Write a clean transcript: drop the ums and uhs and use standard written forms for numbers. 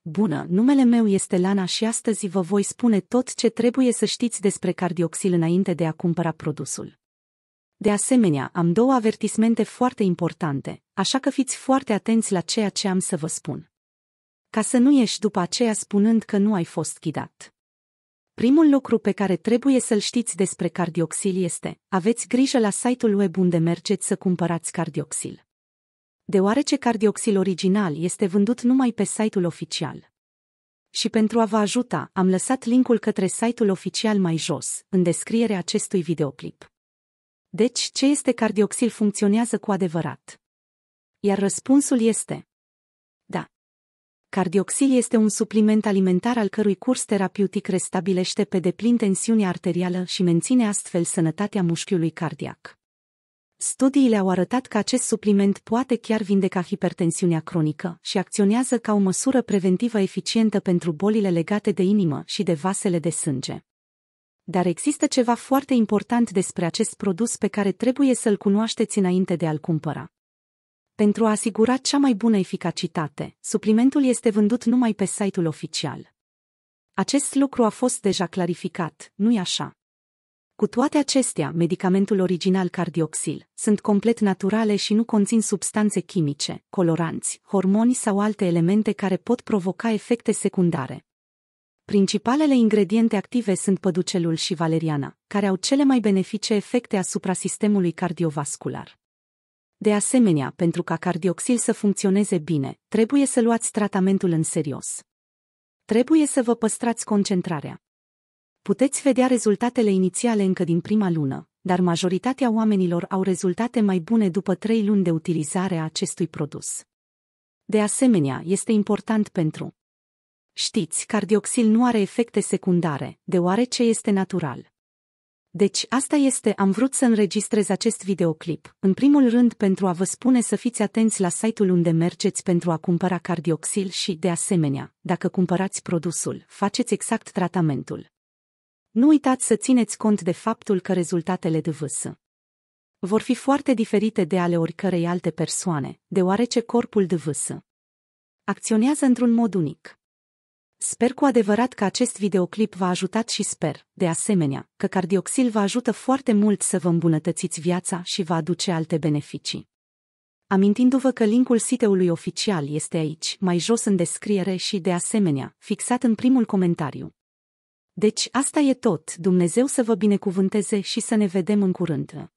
Bună, numele meu este Lana și astăzi vă voi spune tot ce trebuie să știți despre cardioxil înainte de a cumpăra produsul. De asemenea, am două avertismente foarte importante, așa că fiți foarte atenți la ceea ce am să vă spun. Ca să nu ieși după aceea spunând că nu ai fost ghidat. Primul lucru pe care trebuie să-l știți despre cardioxil este, aveți grijă la site-ul web unde mergeți să cumpărați cardioxil. Deoarece cardioxil original este vândut numai pe site-ul oficial. Și pentru a vă ajuta, am lăsat linkul către site-ul oficial mai jos, în descrierea acestui videoclip. Deci, ce este cardioxil funcționează cu adevărat? Iar răspunsul este: da. Cardioxil este un supliment alimentar al cărui curs terapeutic restabilește pe deplin tensiunea arterială și menține astfel sănătatea mușchiului cardiac. Studiile au arătat că acest supliment poate chiar vindeca hipertensiunea cronică și acționează ca o măsură preventivă eficientă pentru bolile legate de inimă și de vasele de sânge. Dar există ceva foarte important despre acest produs pe care trebuie să-l cunoașteți înainte de a-l cumpăra. Pentru a asigura cea mai bună eficacitate, suplimentul este vândut numai pe site-ul oficial. Acest lucru a fost deja clarificat, nu-i așa? Cu toate acestea, medicamentul original cardioxil sunt complet naturale și nu conțin substanțe chimice, coloranți, hormoni sau alte elemente care pot provoca efecte secundare. Principalele ingrediente active sunt păducelul și valeriana, care au cele mai benefice efecte asupra sistemului cardiovascular. De asemenea, pentru ca cardioxil să funcționeze bine, trebuie să luați tratamentul în serios. Trebuie să vă păstrați concentrarea. Puteți vedea rezultatele inițiale încă din prima lună, dar majoritatea oamenilor au rezultate mai bune după 3 luni de utilizare a acestui produs. De asemenea, este important pentru: știți, cardioxil nu are efecte secundare, deoarece este natural. Deci, asta este, am vrut să înregistrez acest videoclip, în primul rând pentru a vă spune să fiți atenți la site-ul unde mergeți pentru a cumpăra cardioxil și, de asemenea, dacă cumpărați produsul, faceți exact tratamentul. Nu uitați să țineți cont de faptul că rezultatele DVS vor fi foarte diferite de ale oricărei alte persoane, deoarece corpul DVS acționează într-un mod unic. Sper cu adevărat că acest videoclip v-a ajutat și sper, de asemenea, că cardioxil vă ajută foarte mult să vă îmbunătățiți viața și vă aduce alte beneficii. Amintindu-vă că linkul site-ului oficial este aici, mai jos în descriere și, de asemenea, fixat în primul comentariu. Deci, asta e tot, Dumnezeu să vă binecuvânteze și să ne vedem în curând.